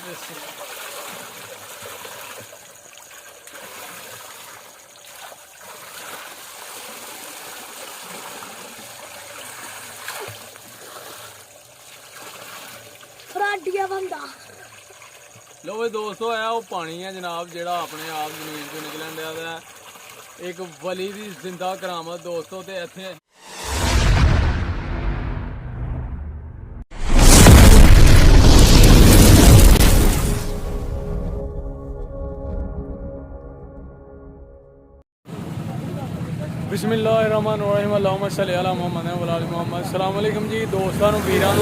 लो भाई दोस्तों है वो पानी है जनाब जेड़ा अपने आप जमीन चो निकलन दिया एक वली दी जिंदा करामत दोस्तों ते इत्थे बिस्मिल्लाहिर्रहमानिर्रहीम अल्लाहुम्मा सल्ली अला मुहम्मद व अला मुहम्मद। अस्सलाम वालेकुम जी दोस्तों वीरां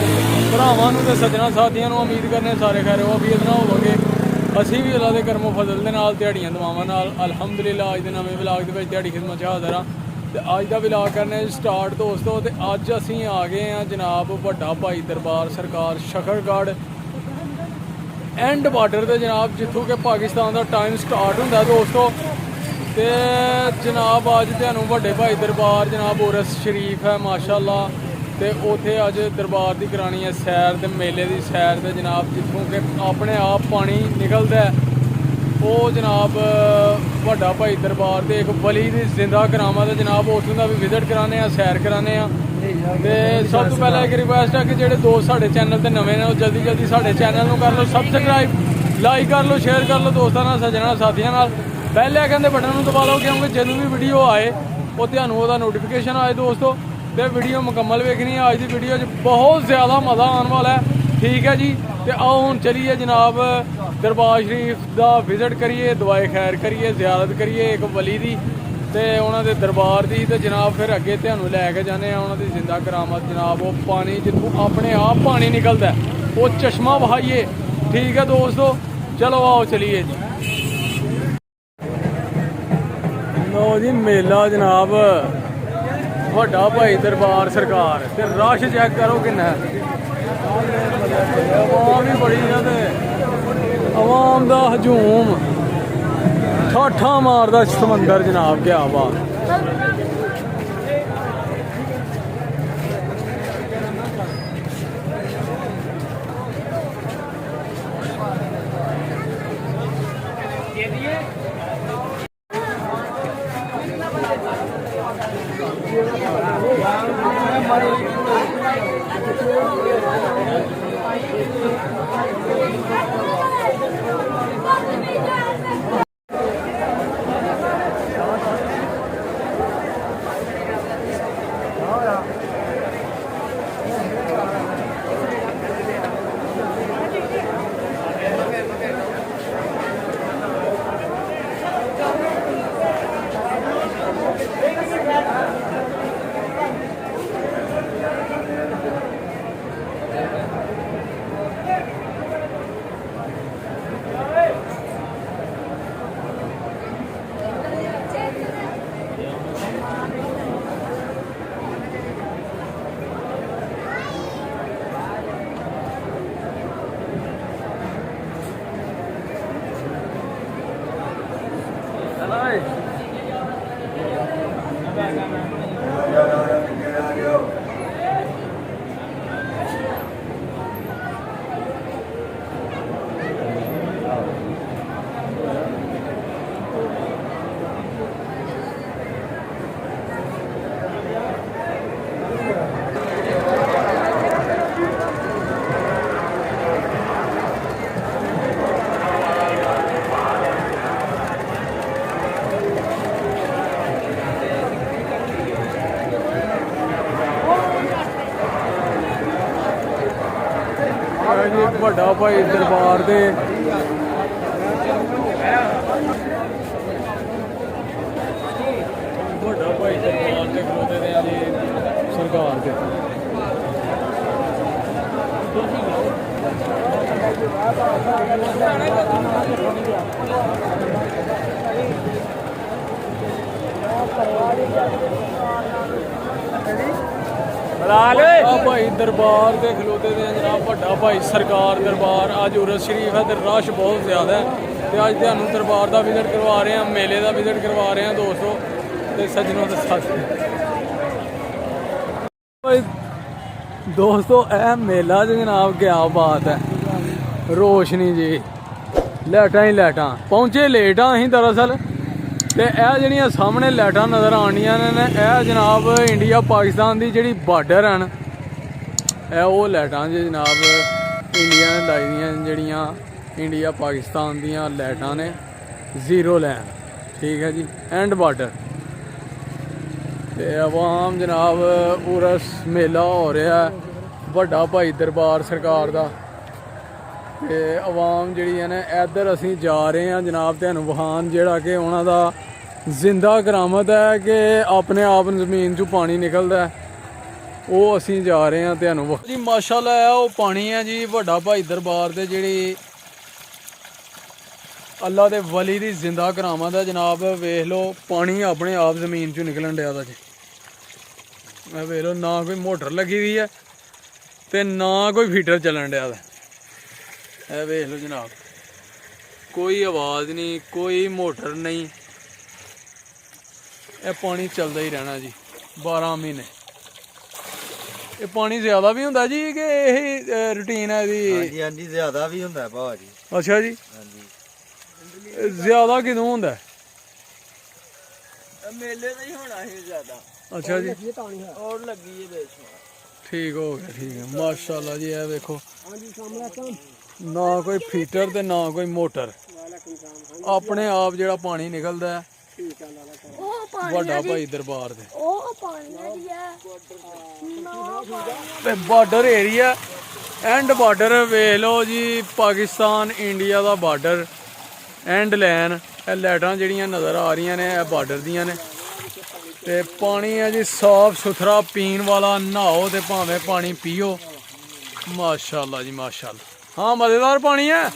भरावां ते सज्जणा साथियां उम्मीद करने सारे खैर वाफियत नाल होवोगे। असीं भी अल्लाह दे करमो फजल दे नाल दिहाड़ियां दुआवां नाल अल्हम्दुलिल्लाह अज दे नवें व्लॉग दे विच दिहाड़ी खिदमत च हाज़र हां ते अज दा व्लॉग करने स्टार्ट दोस्तों। ते अज असीं आ गए हां जनाब वड्डा भाई दरबार सरकार शकरगढ़ एंड बार्डर ते जनाब जित्थों कि पाकिस्तान दा टाइम स्टार्ट हुंदा दोस्तों। ते जनाब अज तुहानूं वड्डे भाई दरबार जनाब उरस शरीफ है माशाअल्लाह ते उत्थे अज दरबार दी करानी है सैर ते मेले दी सैर ते जनाब जित्थों कि अपने आप पानी निकलदा है वो जनाब वड्डा भाई दरबार ते एक वली दी जिंदा करामत है जनाब उत्थों दा भी विजिट कराने सैर कराने ते सब तो पहले एक रिक्वेस्ट है कि जेह्ड़े दोस्त साढ़े चैनल ते नवें ने जल्दी जल्दी साढ़े चैनल नूं कर लो सबसक्राइब लाइक कर लो शेयर कर लो दोस्तां नाल सज्जणा साथियां नाल बेल आइकन के बटन दबा लो क्योंकि जो भी वीडियो आए वो तुहानूं ओहदा नोटिफिकेशन आए दोस्तों। तो वीडियो मुकम्मल वेखनी है अज की वीडियो बहुत ज़्यादा मज़ा आने वाला है ठीक है जी। तो आओ हुण चलिए जनाब दरबार शरीफ का विजिट करिए दुआए खैर करिए ज़ियारत करिए एक वली दी ते उन्हां दे दरबार दी ते जनाब फिर अगे तुहानूं लैके जाने उन्हां दी जिंदा करामत जनाब वो पानी जित्थों अपने आप पानी निकलता है वो चश्मा बहाइए ठीक है दोस्तों। चलो आओ चलिए जी। लो जी मेला जनाब वड्डा भाई दरबार सरकार ते रश चेक करो किन्ना अवाम ही बड़ी है ते अवाम दा हजूम ठाठा मारदा समंदर जनाब क्या बात। वड्डा भाई दरबार दे वड्डा भाई दरबार दे खलोते दे जी सरकार दे भाई दरबार के खलोते हैं जनाब वड्डा भाई सरकार दरबार अज उरस शरीफ है तो रश बहुत ज़्यादा है तो अज तुहानूं दरबार का विजिट करवा रहे हैं मेले का विजिट करवा रहे हैं दोस्तों तो सज्जनों के साथ दोस्तों यह मेला जनाब क्या बात है ਰੋਸ਼ਨੀ ਜੀ, ਲਾਈਟਾਂ ਹੀ ਲਾਈਟਾਂ। ਪਹੁੰਚੇ ਲੇਟ ਆ ਅਸੀਂ ਦਰਅਸਲ, ਤੇ ਇਹ ਜਿਹੜੀਆਂ ਸਾਹਮਣੇ ਲਾਈਟਾਂ ਨਜ਼ਰ ਆਉਂਦੀਆਂ ਨੇ ਇਹ ਜਨਾਬ ਇੰਡੀਆ ਪਾਕਿਸਤਾਨ ਦੀ ਜਿਹੜੀ ਬਾਰਡਰ ਹਨ, ਇਹ ਉਹ ਲਾਈਟਾਂ ਜੀ ਜਨਾਬ ਇੰਡੀਆ ਨੇ ਲਾਈ ਦੀਆਂ ਜਿਹੜੀਆਂ ਇੰਡੀਆ ਪਾਕਿਸਤਾਨ ਦੀਆਂ ਲਾਈਟਾਂ ਨੇ, ਜ਼ੀਰੋ ਲਾਈਨ, ਠੀਕ ਹੈ ਜੀ, ਐਂਡ ਬਾਰਡਰ। ਤੇ ਆਵਾਮ ਜਨਾਬ ਉਰਸ ਮੇਲਾ ਹੋ ਰਿਹਾ ਵੱਡਾ ਭਾਈ ਦਰਬਾਰ ਸਰਕਾਰ ਦਾ, ਤੇ ਆਵਾਮ ਜਿਹੜੀ ਹੈ ਨਾ ਇੱਧਰ ਅਸੀਂ ਜਾ ਰਹੇ ਹਾਂ ਜਨਾਬ ਤੁਹਾਨੂੰ ਵਿਖਾਉਣ, ਜਿਹੜਾ ਕਿ ਉਹਨਾਂ ਦਾ ਜ਼ਿੰਦਾ ਕਰਾਮਤ ਹੈ ਕਿ ਆਪਣੇ ਆਪ ਜ਼ਮੀਨ 'ਚੋਂ ਪਾਣੀ ਨਿਕਲਦਾ, ਉਹ ਅਸੀਂ ਜਾ ਰਹੇ ਹਾਂ ਤੁਹਾਨੂੰ ਜੀ। ਮਾਸ਼ਾਅੱਲਾ ਹੈ ਉਹ ਪਾਣੀ ਹੈ ਜੀ ਵੱਡਾ ਭਾਈ ਦਰਬਾਰ ਦੇ ਜਿਹੜੀ ਅੱਲਾ ਦੇ ਵਲੀ ਦੀ ਜ਼ਿੰਦਾ ਕਰਾਮਤ ਹੈ ਜਨਾਬ। ਵੇਖ ਲਓ ਪਾਣੀ ਆਪਣੇ ਆਪ ਜ਼ਮੀਨ 'ਚੋਂ ਨਿਕਲਣ ਡਿਆ ਦਾ ਜੀ। ਇਹ ਵੇਖ ਲਓ ਨਾ ਕੋਈ ਮੋਟਰ ਲੱਗੀ ਹੋਈ ਹੈ ਤੇ ਨਾ ਕੋਈ ਫੀਟਰ ਚੱਲਣ ਡਿਆ ਦਾ। ਇਹ ਵੇਖ ਲਓ ਜਨਾਬ, ਕੋਈ ਆਵਾਜ਼ ਨਹੀਂ, ਕੋਈ ਮੋਟਰ ਨਹੀਂ, ਇਹ ਪਾਣੀ ਚੱਲਦਾ ਹੀ ਰਹਿਣਾ ਜੀ 12 ਮਹੀਨੇ। ਇਹ ਪਾਣੀ ਜ਼ਿਆਦਾ ਵੀ ਹੁੰਦਾ ਜੀ ਕਿ ਇਹੀ ਰੂਟੀਨ ਹੈ ਇਹਦੀ? ਹਾਂਜੀ ਹਾਂਜੀ ਜ਼ਿਆਦਾ ਵੀ ਹੁੰਦਾ ਭਾਅ ਜੀ। ਅੱਛਾ ਜੀ, ਹਾਂਜੀ। ਜ਼ਿਆਦਾ ਕਿਦੋਂ ਹੁੰਦਾ? ਮੇਲੇ ਦਾ ਹੀ ਹੋਣਾ ਹੈ ਜ਼ਿਆਦਾ। ਅੱਛਾ ਜੀ, ਔਰ ਲੱਗੀ ਹੈ ਵਿੱਚ। ਠੀਕ ਹੋ ਗਿਆ, ਠੀਕ ਹੈ ਮਾਸ਼ਾਅੱਲਾ ਜੀ। ਇਹ ਵੇਖੋ ਨਾ ਕੋਈ ਫੀਟਰ ਤੇ ਨਾ ਕੋਈ ਮੋਟਰ, ਆਪਣੇ ਆਪ ਜਿਹੜਾ ਪਾਣੀ ਨਿਕਲਦਾ ਹੈ ਵੱਡਾ ਭਾਈ ਦਰਬਾਰ ਦੇ। ਤੇ ਬਾਰਡਰ ਏਰੀਆ, ਐਂਡ ਬਾਰਡਰ ਵੇਖ ਲਓ ਜੀ, Pakistan India the border, and line. ਇਹ ਲਾਈਟਾਂ ਜਿਹੜੀਆਂ ਨਜ਼ਰ ਆ ਰਹੀਆਂ ਨੇ ਇਹ ਬਾਰਡਰ ਦੀਆਂ ਨੇ। ਤੇ ਪਾਣੀ ਹੈ ਜੀ ਸਾਫ ਸੁਥਰਾ ਪੀਣ ਵਾਲਾ, ਨਹਾਓ ਤੇ ਭਾਵੇਂ ਪਾਣੀ ਪੀਓ। ਮਾਸ਼ਾਅੱਲਾ ਜੀ ਮਾਸ਼ਾਅੱਲਾ। ਹਾਂ ਮਜ਼ੇਦਾਰ ਪਾਣੀ ਹੈ,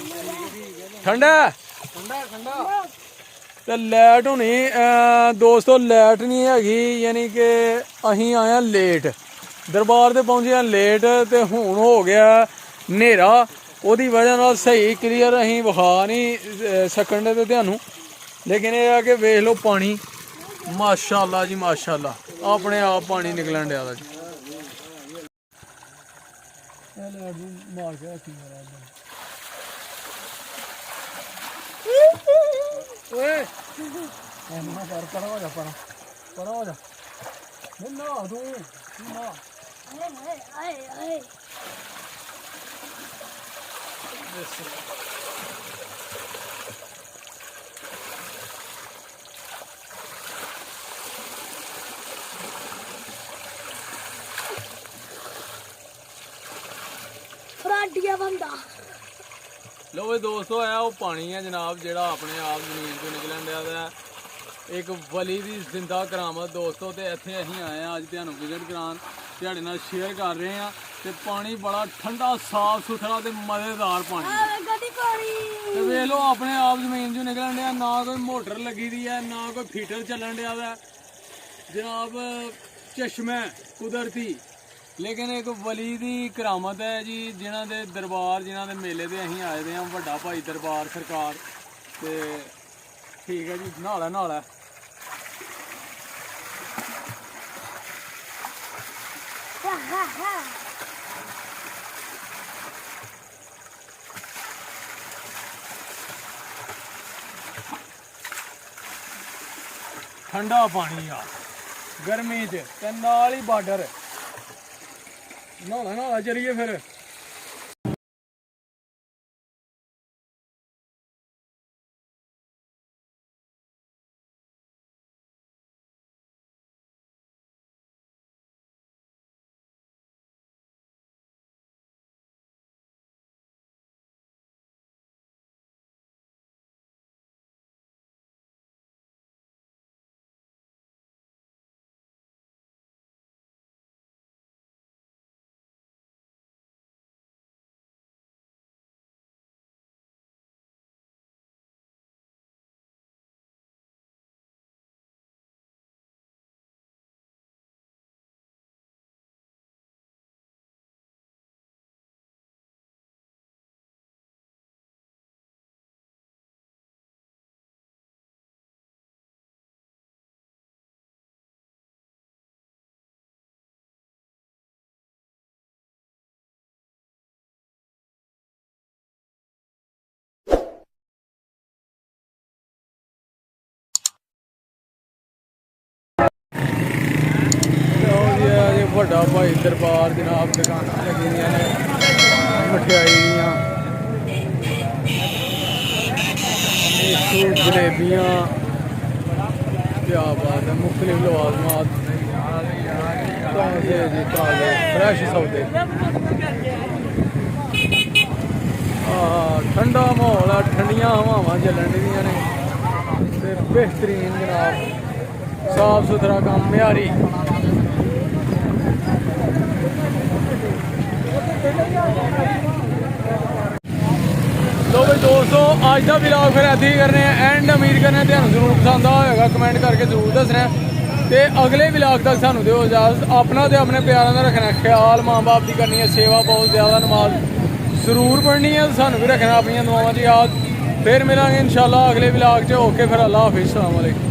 ਠੰਡਾ ਠੰਡਾ। ਤੇ ਲਾਈਟ ਹੋਣੀ ਦੋਸਤੋ, ਲਾਈਟ ਨਹੀਂ ਹੈਗੀ, ਯਾਨੀ ਕਿ ਅਸੀਂ ਆਏ ਹਾਂ ਲੇਟ, ਦਰਬਾਰ ਤੇ ਪਹੁੰਚੇ ਹਾਂ ਲੇਟ, ਤੇ ਹੁਣ ਹੋ ਗਿਆ ਹਨੇਰਾ। ਉਹਦੀ ਵਜ੍ਹਾ ਨਾਲ ਸਹੀ ਕਲੀਅਰ ਅਸੀਂ ਵਿਖਾ ਨਹੀਂ ਸਕਣ ਦੇ ਤੁਹਾਨੂੰ, ਲੇਕਿਨ ਇਹ ਆ ਕਿ ਵੇਖ ਲਓ ਪਾਣੀ ਮਾਸ਼ਾਅੱਲਾ ਜੀ ਮਾਸ਼ਾਅੱਲਾ, ਆਪਣੇ ਆਪ ਪਾਣੀ ਨਿਕਲਣ ਡਿਆ ਦਾ ਜੀ। ਓਏ ਪਰਾਂ ਹੋ ਜਾ, ਪਰਾਂ ਹੋ ਜਾ, ਨਾ ਤੂੰ ਨਾ। ਫਰਾਡੀਆ ਬੰਦਾ। ਲੋ ਵੀ ਦੋਸਤੋ, ਇਹ ਉਹ ਪਾਣੀ ਹੈ ਜਨਾਬ ਜਿਹੜਾ ਆਪਣੇ ਆਪ ਜ਼ਮੀਨ ਤੋਂ ਨਿਕਲਣ ਡਿਆ ਦਾ, ਇੱਕ ਵਲੀ ਦੀ ਜ਼ਿੰਦਾ ਕਰਾਮਤ ਦੋਸਤੋ। ਤੇ ਇੱਥੇ ਅਸੀਂ ਆਏ ਹਾਂ ਅੱਜ ਤੁਹਾਨੂੰ ਵਿਜ਼ਿਟ ਕਰਾਉਣ, ਤੁਹਾਡੇ ਨਾਲ ਸ਼ੇਅਰ ਕਰ ਰਹੇ ਹਾਂ। ਤੇ ਪਾਣੀ ਬੜਾ ਠੰਡਾ ਸਾਫ ਸੁਥਰਾ ਤੇ ਮਜ਼ੇਦਾਰ ਪਾਣੀ, ਤੇ ਵੇਖ ਲਓ ਆਪਣੇ ਆਪ ਜ਼ਮੀਨ 'ਚੋਂ ਨਿਕਲਣ ਡਿਆ, ਨਾ ਕੋਈ ਮੋਟਰ ਲੱਗੀ ਦੀ ਹੈ ਨਾ ਕੋਈ ਫੀਟਰ ਚੱਲਣ ਡਿਆ ਵਾ ਜਨਾਬ। ਚਸ਼ਮਾ ਕੁਦਰਤੀ, ਲੇਕਿਨ ਇੱਕ ਵਲੀ ਦੀ ਕਰਾਮਤ ਹੈ ਜੀ, ਜਿਨ੍ਹਾਂ ਦੇ ਦਰਬਾਰ, ਜਿਨ੍ਹਾਂ ਦੇ ਮੇਲੇ ਤੇ ਅਸੀਂ ਆਏ ਦੇ ਹਾਂ, ਵੱਡਾ ਭਾਈ ਦਰਬਾਰ ਸਰਕਾਰ। ਤੇ ਠੀਕ ਹੈ ਜੀ, ਨਹਾ ਲੈ ਠੰਡਾ ਪਾਣੀ ਆ ਗਰਮੀ 'ਚ, ਤੇ ਨਾਲ ਹੀ ਬਾਰਡਰ। ਨਹਾਲਾ ਚਲੀਏ ਫਿਰ। ਵੱਡਾ ਭਾਈ ਦਰਬਾਰ ਜਨਾਬ ਦੁਕਾਨਾਂ ਲੱਗੀਆਂ ਨੇ ਮਠਿਆਈ ਦੀਆਂ ਮੇਸੂ ਜਲੇਬੀਆਂ क्या बात है मुख्तलिफ लवाजमात ताज़े जी ताज़े फ्रैश सौदे ठंडा माहौल है ठंडियां हवावां चलन दियां ने ते बेहतरीन जनाब साफ सुथरा काम म्यारी लो भाई दोस्तों अज का व्लॉग फिर ऐसे ही करने एंड उम्मीद करने ध्यान जरूर पसंद आया होगा कमेंट करके जरूर दसना ते अगले व्लॉग तक सानू दिओ इजाजत अपना ते अपने प्यारों का रखना ख्याल माँ बाप की करनी है सेवा बहुत ज़्यादा नमाज जरूर पढ़नी है सानू भी रखना अपन दुआवां च याद फिर मिलांगे इंशाल्लाह अगले व्लॉग च ओके फिर अल्लाह हाफिज़ अस्सलाम वालेकुम।